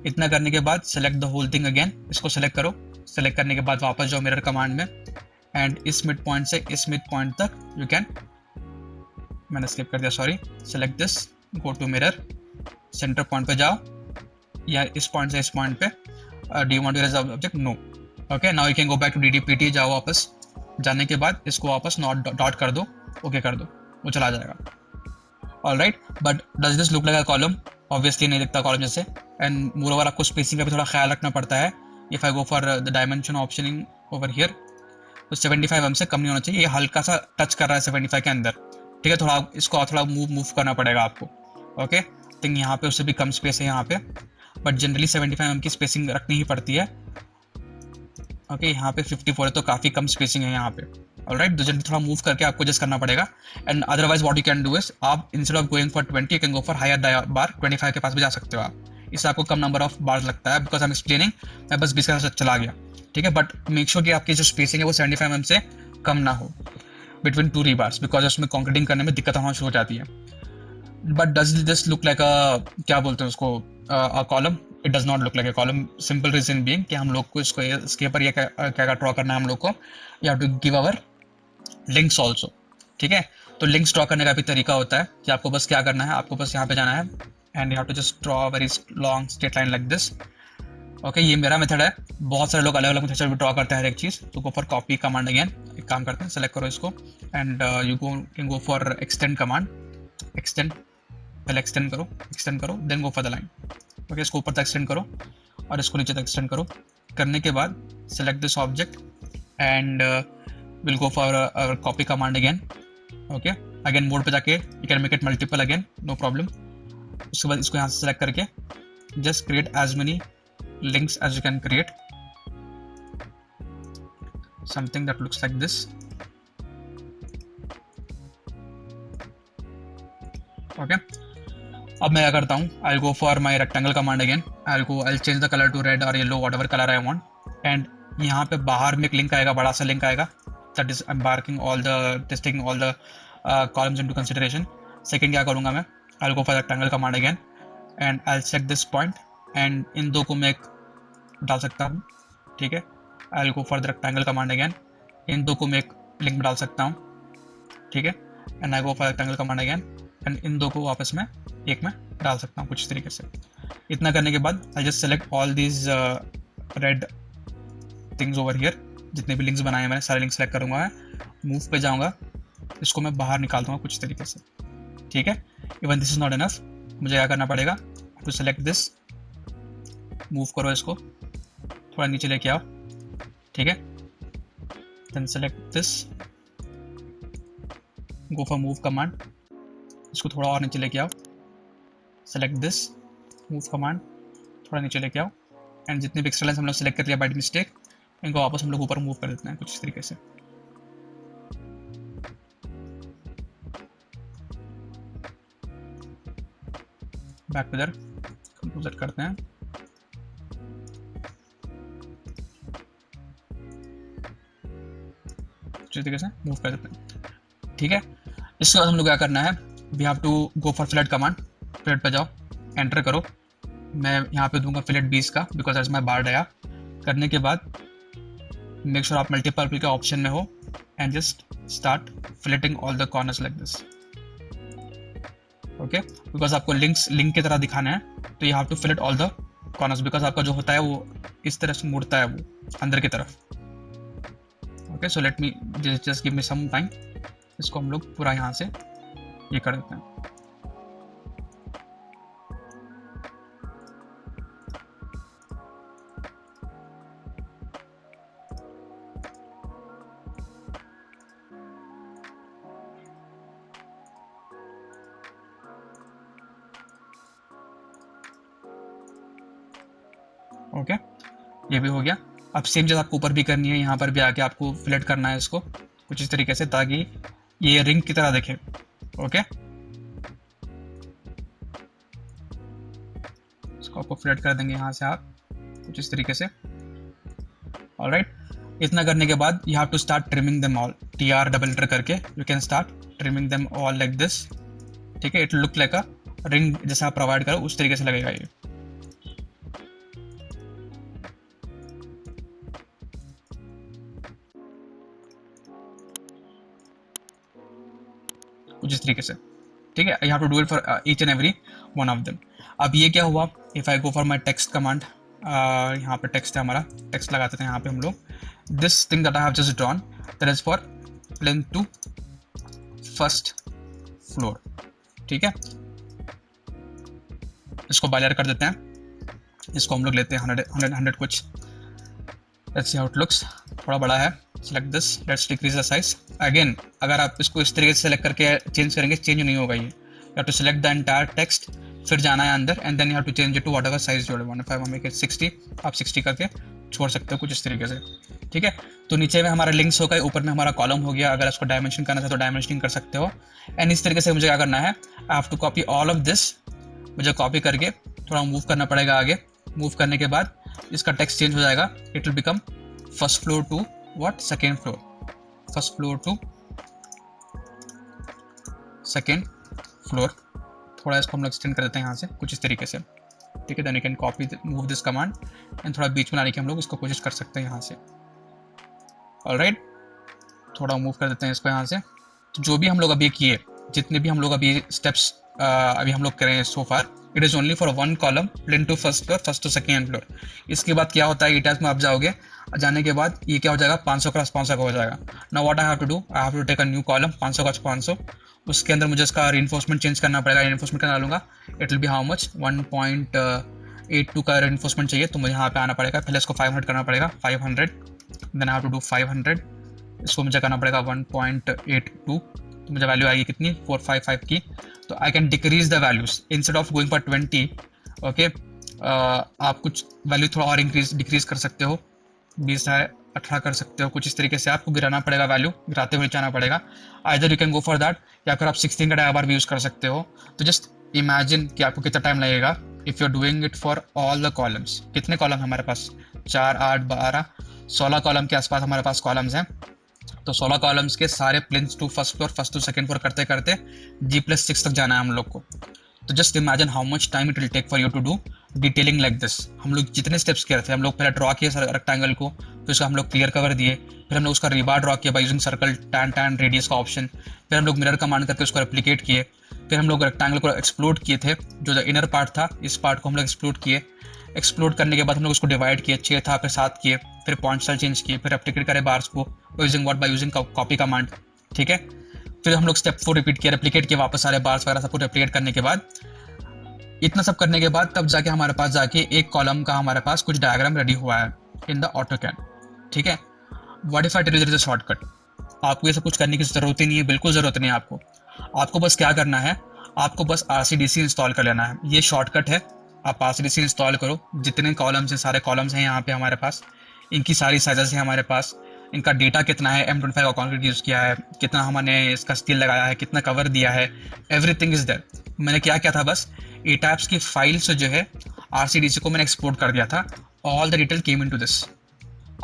इतना करने के बाद select the whole thing again, इसको सेलेक्ट करो। सेलेक्ट करने के बाद वापस जाओ मिरर कमांड में एंड इस मिड पॉइंट से इस मिड पॉइंट तक यू कैन, मैंने स्किप कर दिया sorry, select this, go to mirror, center point पे जाओ या इस पॉइंट से इस पॉइंट पे, do you want to erase the object, no. Okay, now you can go back to DDPT, जाओ वापस, जाने के बाद इसको वापस नॉट डॉट कर दो, ओके कर दो, वो चला जाएगा। Alright, but does this look like a column? Obviously नहीं दिखता कॉलम जैसे, एंड मोरओवर आपको स्पेसिंग का भी थोड़ा ख्याल रखना पड़ता है। If I go for the dimension optioning over here, तो 75 mm से कम नहीं होना चाहिए, ये हल्का सा टच कर रहा है 75 के अंदर, ठीक है, थोड़ा इसको थोड़ा मूव करना पड़ेगा आपको। ओके, थिंक यहाँ पे उससे भी कम स्पेस है यहाँ पे, बट जनरली 75 mm की स्पेसिंग रखनी ही पड़ती है। ओके, यहाँ पे 54 है तो काफ़ी कम स्पेसिंग है यहाँ पे। ऑलराइट, तो जनरली थोड़ा मूव करके आपको जस्ट करना पड़ेगा। And otherwise what you can do is, आप instead of going for 20 you can go for higher bar, 25 के पास भी जा सकते हो आप, इससे आपको कम नंबर ऑफ बार्स लगता है। बिकॉज आई एम एक्सप्लेनिंग, मैं बस 20 का चला गया, ठीक है, बट मेक श्योर कि आपकी जो स्पेसिंग है वो 75 mm से कम ना हो बिटवीन 2 रीबार्स, बिकॉज उसमें कॉन्क्रीटिंग करने में दिक्कत होना शुरू हो जाती है। But does this look like a, क्या बोलते हैं उसको, a column? It does not look like a column, simple reason being कि हम लोग को इसको इसके ऊपर ये क्या ड्रॉ करना है हम लोग को, you have to give our links also, ठीक है। तो लिंक्स ड्रॉ करने का भी तरीका होता है कि आपको बस क्या करना है, आपको बस यहाँ पे जाना है and you have to just draw very long straight line like this. Okay, ये मेरा मेथड है, बहुत सारे लोग अलग अलग मेथड से ड्रॉ करते हैं हर एक चीज़। तो go for copy command again, एक काम करते हैं, सेलेक्ट करो इसको and you can go for extend command, extend, पहले एक्सटेंड करो then go for the line. Okay, इसको ऊपर तक एक्सटेंड करो और इसको नीचे तक एक्सटेंड करो। करने के बाद select this object and will go for copy command again. Okay, again mode पे जाके you can make it multiple again, no problem. उसके बाद इसको यहाँ से सेलेक्ट करके just create as many links as you can create, something that looks like this। okay, अब मैं क्या करता हूँ, I'll go for my rectangle command again, I'll change the color to red or yellow, whatever color I want, and यहाँ पे बाहर में एक लिंक आएगा, बड़ा सा लिंक आएगा, that is embarking all the taking all the columns into consideration। Second क्या करूँगा मैं, I'll go for rectangle command again and I'll select this point, and इन दो को मैं डाल सकता हूँ, ठीक है। I will go for the rectangle command again, इन दो को मैं एक लिंक में डाल सकता हूँ, ठीक है, and I go for rectangle command again and in दो को वापस में एक में डाल सकता हूँ कुछ तरीके से। इतना करने के बाद I just select all these red things over here, जितने भी लिंक्स बनाए हैं मैंने सारे लिंक्स सेलेक्ट करूँगा, मूव पे जाऊँगा, इसको मैं बाहर निकाल दूँगा कुछ तरीके से, ठीक है। Even this is not enough, मुझे क्या करना पड़ेगा, टू सेलेक्ट दिस, मूव करो इसको थोड़ा नीचे लेके आओ, ठीक है, then select this, go for move command, इसको थोड़ा और नीचे लेके आओ, सेलेक्ट दिस, मूव कमांड, थोड़ा नीचे लेके आओ, एंड जितने भी एक्स्ट्रा लाइन्स हम लोग सेलेक्ट कर लिया बाय मिस्टेक, इनको वापस हम लोग ऊपर मूव कर देते हैं कुछ इस तरीके से। बैक इधर कंपोजर करते हैं, तरीके से मूव कर देते हैं, ठीक है। इसके बाद हम लोग क्या करना है, we have to go for fillet command, fillet पे जाओ, एंटर करो, मैं यहाँ पे दूंगा फिलेट 20 का बिकॉज एज माई बार आया। करने के बाद मेक श्योर आप मल्टीपल के ऑप्शन में हो and just start filleting all the corners like this. Okay, because आपको लिंक की तरह दिखाना है तो you have to fillet all the corners, because आपका जो होता है वो इस तरह से मुड़ता है वो अंदर की तरफ। Okay, so let me just give me some time, इसको हम लोग पूरा यहाँ से ये कर देते हैं। ओके, ये भी हो गया। अब सेम चीज़ आपको ऊपर भी करनी है, यहाँ पर भी आके आपको फिलेट करना है इसको कुछ इस तरीके से ताकि ये रिंग की तरह दिखे। ओके, इसको आपको फिलेट कर देंगे यहाँ से आप कुछ इस तरीके से। ऑलराइट, इतना करने के बाद you have to start trimming them all, TR double enter करके you can start trimming them all like this, ठीक है। It look like a ring जैसा आप प्रोवाइड करो उस तरीके से लगेगा ये। कुछ इस तरीके से, ठीक है। You have to do it for each and every one of them. अब ये क्या हुआ, if I go for my text command, यहाँ पे टेक्स्ट है हमारा, टेक्स्ट लगाते थे यहाँ पे हम लोग, this thing that I have just drawn that is for plane to first floor, ठीक है। इसको बाइलर कर देते हैं, इसको हम लोग लेते हैं 100 कुछ, let's see how it looks, थोड़ा बड़ा है, select this, let's decrease the size. Again अगर आप इसको इस तरीके से सेलेक्ट करके चेंज करेंगे, चेंज नहीं होगा ये, you have to select the entire text, फिर जाना है अंदर and then you have to change it to whatever size you want. If I make it 60, आप 60 करके छोड़ सकते हो कुछ इस तरीके से, ठीक है। तो नीचे में हमारा लिंक्स हो गए, ऊपर में हमारा कॉलम हो गया, अगर इसको डायमेंशन करना है तो डायमेंशनिंग कर सकते हो। एंड इस तरीके से मुझे क्या करना है, I have to copy all of this, मुझे कॉपी करके थोड़ा मूव करना पड़ेगा आगे, मूव करने के बाद इसका टेक्स्ट चेंज हो जाएगा, it will become first floor to what, second floor, first floor to second floor. थोड़ा इसको हम लोग एक्सटेंड कर देते हैं यहाँ से कुछ इस तरीके से, ठीक है। Then you can copy move this command and थोड़ा बीच में लाने की हम लोग इसको कोशिश कर सकते हैं यहाँ से, ऑलराइट। थोड़ा मूव कर देते हैं इसको यहाँ से। तो जो भी हम लोग अभी किए, जितने भी हम लोग अभी स्टेप्स अभी हम लोग करें so far, it is only for one column, plane to first floor, first to second floor. इसके बाद क्या होता है, ई टैब्स में आप जाओगे, जाने के बाद ये क्या हो जाएगा, 500 क्रॉस 500 का हो जाएगा। Now what I have to do, I have to take a new column, 500 cross 500, उसके अंदर मुझे इसका रीइंफोर्समेंट चेंज करना पड़ेगा। रीइंफोर्समेंट करना लूँगा, it will B how much, 1.82 का रीइंफोर्समेंट चाहिए, तो मुझे यहाँ पे आना पड़ेगा, पहले इसको 500 करना पड़ेगा, 500, then I have to do 500, इसको मुझे करना पड़ेगा 1.82, तो मुझे वैल्यू आएगी कितनी, 455 की। तो I can decrease the values instead of going for 20, okay. आप कुछ वैल्यू थोड़ा और डिक्रीज कर सकते हो, 20 है 18 कर सकते हो, कुछ इस तरीके से आपको गिराना पड़ेगा, वैल्यू गिराते हुए जाना पड़ेगा। Either you can go for that, या फिर आप 16 का डाया बार भी यूज कर सकते हो। तो जस्ट इमेजिन कि आपको कितना टाइम लगेगा if you are doing it for all the columns. कितने कॉलम हमारे पास, 4, 8, 12, 16 कॉलम के आसपास हमारे पास कॉलम्स हैं। तो 16 कॉलम्स के सारे planes to first floor, first to second floor करते करते G+6 तक जाना है हम लोग को। तो just imagine how much time it will take for you to do detailing like this. हम लोग जितने स्टेप्स किए थे, हम लोग पहले ड्रॉ किए रेक्टेंगल को, फिर उसका हम लोग क्लियर कवर दिए, फिर हम लोग उसका रिबार ड्रॉ किया by using circle tan radius का ऑप्शन, फिर हम लोग मिरर कमांड करके उसको रेप्लिकेट किए, फिर हम लोग रेक्टेंगल को एक्सप्लोड किए थे, जो इनर पार्ट था इस पार्ट को हम लोग एक्सप्लोड किए। एक्सप्लोड करने के बाद हम लोग उसको डिवाइड किए, 6 था फिर 7 किए, फिर पॉइंट स्टाइल चेंज किए, फिर रेप्लिकेट करे बार्स को using what, by using copy command, ठीक है। फिर हम लोग स्टेप 4 रिपीट किया, रेप्लिकेट किया वापस सारे बार्स वगैरह सब कुछ रेप्लिकेट करने के बाद, इतना सब करने के बाद तब जाके हमारे पास जाके एक कॉलम का हमारे पास कुछ डायग्राम रेडी हुआ है इन द ऑटोकैड, ठीक है। What if I tell you there is a shortcut, आपको ये सब कुछ करने की जरूरत ही नहीं है, बिल्कुल जरूरत नहीं है आपको। आपको बस क्या करना है, आपको बस RCDC इंस्टॉल कर लेना है, ये शॉर्टकट है। आप RCDC इंस्टॉल करो, जितने कॉलम्स हैं सारे कॉलम्स हैं यहाँ पे हमारे पास, इनकी सारी साइजेस हैं हमारे पास, इनका डेटा कितना है, M25 का कॉन्क्रीट यूज़ किया है, कितना हमने इसका स्टील लगाया है, कितना कवर दिया है, एवरीथिंग इज देयर। मैंने क्या किया था, बस ETABS की फाइल्स जो है RCDC को मैंने एक्सपोर्ट कर दिया था, all the detail came into this.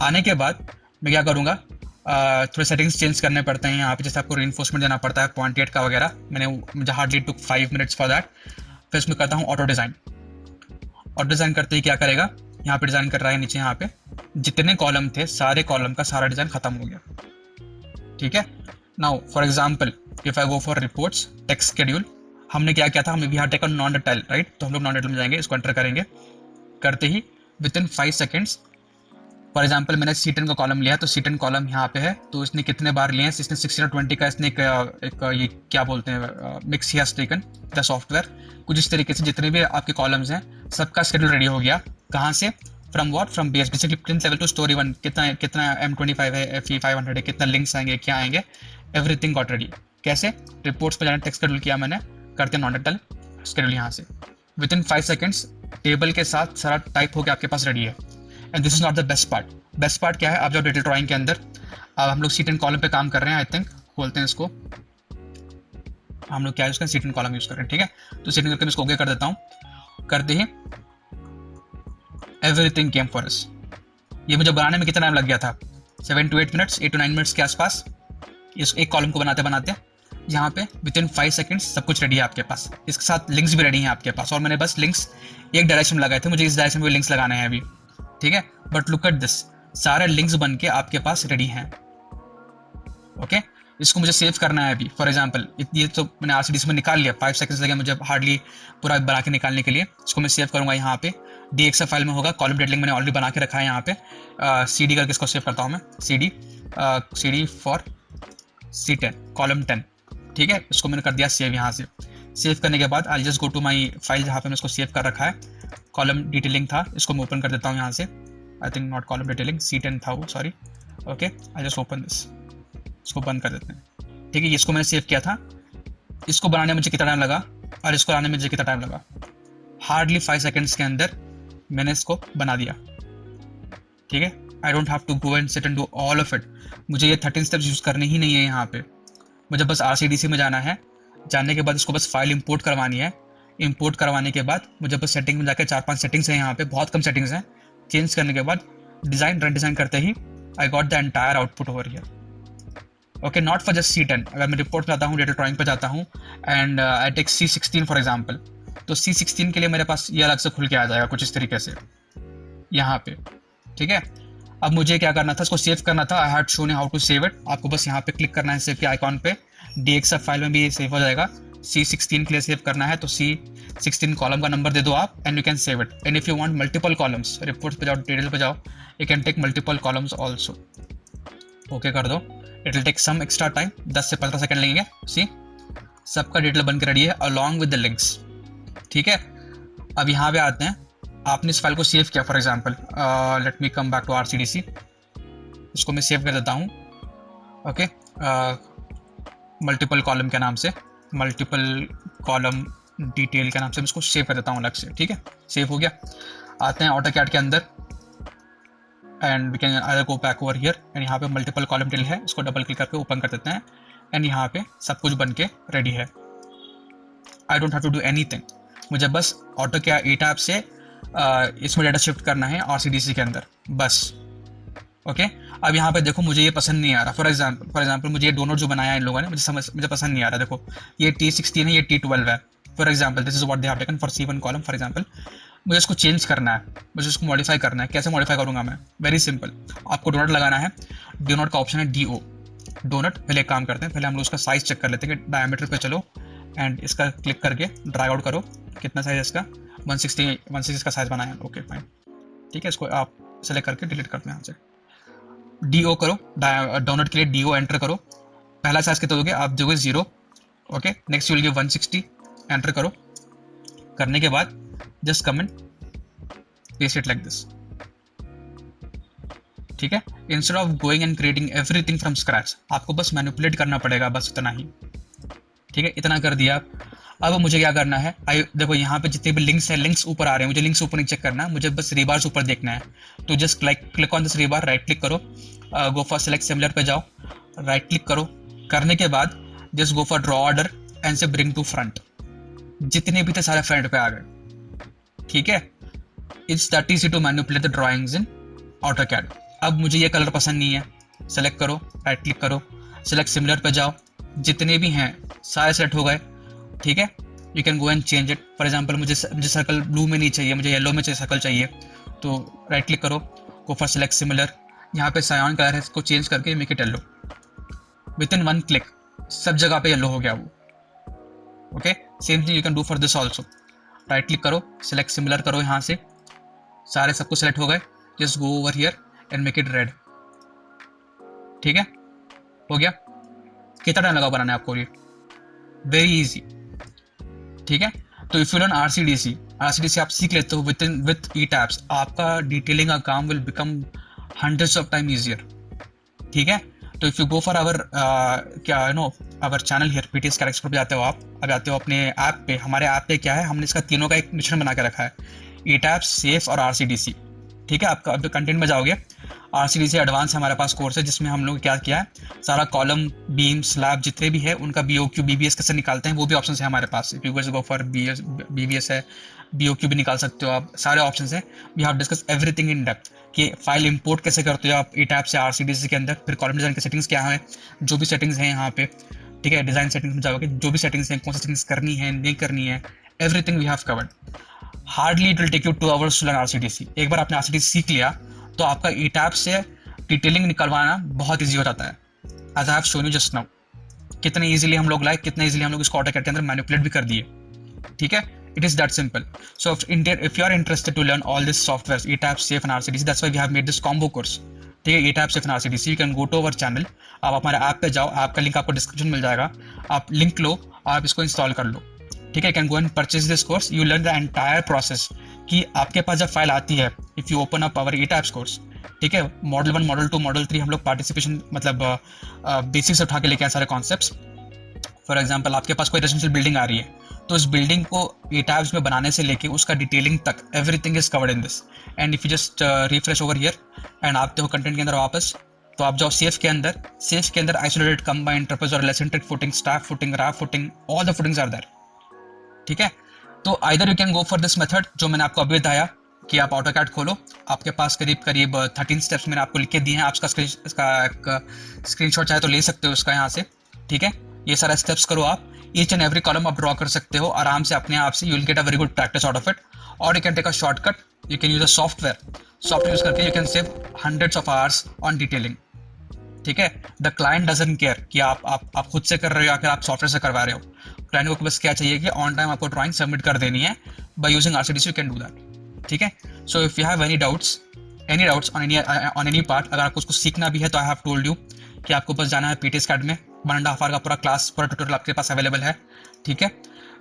आने के बाद मैं क्या करूँगा, थोड़े सेटिंग्स चेंज करने पड़ते हैं यहाँ पे, जैसे आपको रीइंफोर्समेंट देना पड़ता है 0.8 का वगैरह, मुझे hardly took 5 minutes for that. फिर इसमें करता हूँ ऑटो डिज़ाइन। ऑटो डिज़ाइन करते ही क्या करेगा, यहाँ पे डिज़ाइन कर रहा है नीचे, यहाँ पे जितने कॉलम थे सारे कॉलम का सारा डिज़ाइन खत्म हो गया, ठीक है। Now for example if I go for reports text schedule, हमने क्या किया था, हमें we have taken non detail, right. तो हम लोग नॉन डिटेल में जाएंगे, इसको एंटर करेंगे, करते ही within 5 seconds, for example मैंने C10 का कॉलम लिया, तो C10 कॉलम यहाँ पे है, तो इसने कितने बार लिए हैं, इसने 16 और 20 का इसने एक ये क्या बोलते हैं mix he taken the software. कुछ इस तरीके से जितने भी आपके कॉलम्स हैं सबका शेड्यूल रेडी हो गया। कहाँ से, from what, from base, basically print level to storey 1, कितना M25 है, FE500 है, कितना लिंक्स आएंगे, क्या आएंगे, एवरीथिंग गॉट रेडी। कैसे, रिपोर्ट्स पर जाना, टेक्स्ट शेड्यूल किया मैंने, करते नॉन डिटेल शेड्यूल यहाँ से, विद इन 5 सेकेंड्स टेबल के साथ सारा टाइप होकर आपके पास रेडी है। And this is not the best part. Best part क्या है, आप जब डिटेल ड्राइंग के अंदर, अब हम लोग C10 कॉलम पे काम कर रहे हैं, आई थिंक खोलते हैं इसको, हम लोग क्या यूज करें, C10 कॉलम यूज कर रहे हैं, ठीक है। तो C10 करके मैं इसको ओके कर देता हूँ, करते ही एवरीथिंग केम फॉर अस। ये मुझे बनाने में कितना टाइम लग गया था, 7 to 8 मिनट्स, 8 to 9 मिनट्स के आसपास, इस एक कॉलम को बनाते बनाते। यहाँ पे विद इन 5 सेकेंड्स सब कुछ रेडी है आपके पास, इसके साथ लिंक्स भी रेडी हैं आपके पास, और मैंने बस लिंक्स एक डायरेक्शन में लगाए थे, मुझे इस डायरेक्शन में लिंक्स लगाने हैं अभी, ठीक है। बट लुक एट दिस, सारे लिंक्स बन के आपके पास रेडी हैं, ओके। इसको मुझे सेव करना है अभी। फॉर एग्जांपल ये तो मैंने आरसीडीसी में निकाल लिया, 5 सेकंड्स लगे मुझे हार्डली पूरा बना के निकालने के लिए। इसको मैं सेव करूंगा यहाँ पे, DXF फाइल में होगा, कॉलम डेटा लिंक मैंने ऑलरेडी बना के रखा है यहाँ पे। CD करके इसको सेव करता हूँ मैं, CD फॉर C10 कॉलम 10, ठीक है। इसको मैंने कर दिया सेव। यहाँ से सेव करने के बाद I just go to my file जहाँ पे मैं इसको सेव कर रखा है, कॉलम डिटेलिंग था, इसको मैं ओपन कर देता हूँ यहाँ से। I think not column detailing, C10 था वो, sorry. Okay, I just open this, इसको बंद कर देते हैं, ठीक है। इसको मैंने सेव किया था, इसको बनाने में मुझे कितना टाइम लगा और इसको लाने में मुझे कितना टाइम लगा, हार्डली 5 सेकंड्स के अंदर मैंने इसको बना दिया, ठीक है। I don't have to go and sit and do all of it. मुझे ये 13 स्टेप्स यूज करने ही नहीं है यहाँ पे, मुझे बस आरसीडीसी में जाना है। जाने के बाद इसको बस फाइल इंपोर्ट करवानी है। इंपोर्ट करवाने के बाद मुझे बस सेटिंग में जाकर 4-5 सेटिंग्स हैं यहाँ पे, बहुत कम सेटिंग्स हैं। चेंज करने के बाद डिजाइन रन डिजाइन करते ही I got the entire output over here. Okay, not for just C10। अगर मैं रिपोर्ट पे जाता हूँ, डेटा ड्राइंग पे जाता हूँ and I take C16 for example, तो C16 के लिए मेरे पास ये अलग से खुल के आ जाएगा कुछ इस तरीके से यहाँ पे, ठीक है। अब मुझे क्या करना था, इसको सेव करना था। I had shown how to save it. आपको बस यहाँ पे क्लिक करना है सेव के आइकॉन पे, DXF फाइल में भी ये सेव हो जाएगा। C16 के लिए सेव करना है तो C16 कॉलम का नंबर दे दो आप and you can save it. And if you want multiple columns, reports पे जाओ, डिटेल पे जाओ, you can take multiple columns also. Okay कर दो, it will take some extra time, 10 से 15 सेकंड लेंगे। सी सबका डिटेल बन के रेडी है अलॉन्ग विद द लिंक्स, ठीक है। अब यहाँ पे आते हैं, आपने इस फाइल को सेव किया, for example let me come back to RCDC, इसको मैं सेव कर देता हूँ। ओके, मल्टीपल कॉलम के नाम से, मल्टीपल कॉलम डिटेल के नाम से मैं इसको सेव कर देता हूँ अलग से, ठीक है। सेव हो गया। आते हैं ऑटोकैड के अंदर and we can either go back over here and यहाँ पे मल्टीपल कॉलम डिटेल है, इसको डबल क्लिक करके ओपन कर देते हैं एंड यहाँ पे सब कुछ बन के रेडी है। I don't have to do anything, मुझे बस ऑटोकैड एटैप से इसमें डाटा शिफ्ट करना है आरसीडीसी के अंदर, बस। ओके, अब यहाँ पे देखो मुझे ये पसंद नहीं आ रहा। फॉर एग्जाम्पल मुझे ये डोनट जो बनाया है इन लोगों ने, मुझे पसंद नहीं आ रहा। देखो ये T16 है, ये T12 है। For example this is what they have taken for C1 column. For example मुझे इसको चेंज करना है, मुझे इसको मॉडिफाई करना है। कैसे मॉडिफाई करूंगा मैं? वेरी सिंपल, आपको डोनट लगाना है। डोनट का ऑप्शन है DO डोनट। पहले एक काम करते हैं, पहले हम लोग उसका साइज चेक कर लेते हैं कि डायमीटर पे चलो एंड इसका क्लिक करके ड्रैग आउट करो, कितना साइज है इसका, 160 इसका साइज बनाया है। ओके फाइन, ठीक है। इसको आप सेलेक्ट करके डिलीट करते हैं यहाँ से। DO करो, डोनट के लिए DO एंटर करो। पहला साइज कितना दोगे आप? दोगे 0। Okay, next you will give 160, enter करो। करने के बाद just come and paste it like this, ठीक है। Instead of going and creating everything from scratch, आपको बस मैनिपुलेट करना पड़ेगा, बस इतना ही, ठीक है। इतना कर दिया। अब मुझे क्या करना है, देखो यहाँ पे जितने भी लिंक्स हैं, लिंक्स ऊपर आ रहे हैं, मुझे लिंक्स ऊपर नहीं चेक करना, मुझे बस रिबार्स ऊपर देखना है। तो just click on this रिबार, right click करो, गो फॉर सेलेक्ट सिमिलर पे जाओ, राइट क्लिक करो। करने के बाद just go for draw order and से ब्रिंग टू फ्रंट। जितने भी थे सारे फ्रंट पे आ गए, ठीक है। It's that easy to manipulate the drawings in AutoCAD. अब मुझे ये कलर पसंद नहीं है, सेलेक्ट करो, राइट क्लिक करो, सेलेक्ट सिमिलर पे जाओ, जितने भी हैं सारे सेट हो गए, ठीक है। You can go and change it. For example मुझे सर्कल ब्लू में नहीं चाहिए, मुझे येलो में चाहिए, सर्कल चाहिए, तो राइट क्लिक करो, गो फॉर सेलेक्ट सिमिलर। यहाँ पे सायन कलर है, इसको चेंज करके make it yellow. With in 1 click सब जगह पे येलो हो गया वो। Okay, same thing you can do for this also. Right click करो, सेलेक्ट सिमिलर करो, यहाँ से सारे सबको सेलेक्ट हो गए, just go over here and make it red, ठीक है। हो गया। कितना टाइम लगा बनाने आपको ये? वेरी इजी, ठीक है। तो इफ यू लर्न आरसीडीसी आप सीख लेते हो विथ ETABS, आपका डिटेलिंग का काम will become hundreds of time easier, ठीक है। तो if you go for our क्या no our channel here, PTS CAD expert पे जाते हो आप, अब जाते हो अपने ऐप पे। हमारे ऐप पे क्या है, हमने इसका तीनों का एक मिश्रण बना के रखा है, ETABS, सेफ और आरसीडीसी, ठीक है। आपका अब कंटेंट में जाओगे, आरसीडीसी एडवांस हमारे पास कोर्स है, जिसमें हम लोग क्या किया है, सारा कॉलम, बीम, स्लैब जितने भी है उनका BOQ BBS कैसे निकालते हैं वो भी ऑप्शन है हमारे पास। If you go for BBS है, BOQ भी निकाल सकते हो आप, सारे ऑप्शन है। We have discuss everything in depth कि फाइल इंपोर्ट कैसे करते हो आप ETABS से आरसीडीसी के अंदर, फिर कॉलम डिजाइन की सेटिंग्स क्या है, जो भी सेटिंग्स हैं यहाँ पे, ठीक है। डिजाइन सेटिंग्स में जाओगे, जो भी सेटिंग्स हैं, कौन सी सेटिंग्स करनी है नहीं करनी है, everything we have covered. Hardly it will take you 2 hours to learn RCDC. एक बार आपने आरसीडीसी सीख लिया तो आपका ETABS से डिटेलिंग निकलवाना बहुत ईजी हो जाता है, as I have shown you just now, कितने इजीली हम लोग लाए, कितने इजीली हम लोग इसको AutoCAD के अंदर मैनिपुलेट भी कर दिए, ठीक है. It is that simple. So if you are interested to learn all this softwares, ETAP, SAFE and RCDC, that's why we have made this combo course. ठीक है, ETAP, SAFE and RCDC, you can go to our channel. आप हमारे ऐप पे जाओ, ऐप का लिंक आपको डिस्क्रिप्शन मिल जाएगा, आप लिंक लो, आप इसको इंस्टॉल कर लो, ठीक है. Can go and purchase this course, you learn the entire process कि आपके पास जब फाइल आती है, if you open up our ETAP course, ठीक है, मॉडल 1, मॉडल 2, मॉडल 3 हम लोग पार्टिसिपेशन मतलब बेसिक से उठा के लेके आए सारे कॉन्सेप्ट्स. फॉर एग्जाम्पल आपके पास कोई रेजिडेंशियल बिल्डिंग आ रही है, तो इस बिल्डिंग को ETABS में बनाने से लेके उसका डिटेलिंग तक everything is covered in this. And if you just refresh over here and आप देखो कंटेंट के अंदर वापस, तो आप जाओ सेफ के अंदर. सेफ के अंदर isolated, combined, trapezoidal, eccentric footing, strap footing, raft footing, all the footings are there, ठीक है. तो either you can go for this method जो मैंने आपको अभी बताया कि आप AutoCAD खोलो, आपके पास करीब करीब 13 स्टेप्स मैंने आपको लिख के दिए हैं. आप इसका स्क्रीनशॉट चाहे तो ले सकते हो इसका यहाँ से, ठीक है. ये सारा स्टेप्स करो आप, ईच एंड एवरी कॉलम आप ड्रॉ कर सकते हो आराम से अपने आप से. You will get a very good practice out of it. और you can take a shortcut, you can use a software use करके you can save hundreds of hours on detailing, ठीक है. द क्लाइंट डजंट केयर कि आप खुद से कर रहे हो या फिर आप सॉफ्टवेयर से करवा रहे हो. क्लाइंट को बस क्या चाहिए कि ऑन टाइम आपको ड्राइंग सबमिट कर देनी है. By using RCDC you can do that, ठीक है. So if you have any doubts on any part, अगर आपको उसको सीखना भी है तो आई हैव टोल्ड यू कि आपको बस जाना है PTS Academy में. 1.5 आवर का पूरा क्लास, पूरा ट्यूटोरियल आपके पास अवेलेबल है, ठीक है.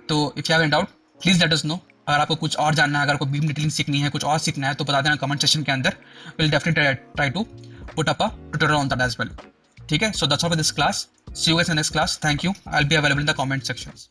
तो if you have any doubt please let us no. अगर आपको कुछ और जानना है, अगर आपको बीम डिटेलिंग सीखनी है, कुछ और सीखना है, तो बता देना कमेंट सेक्शन के अंदर. Will definitely try to put up a tutorial on that as well, ठीक है. So that's all for this class. See you guys in next class. Thank you. I will be available in the comment sections.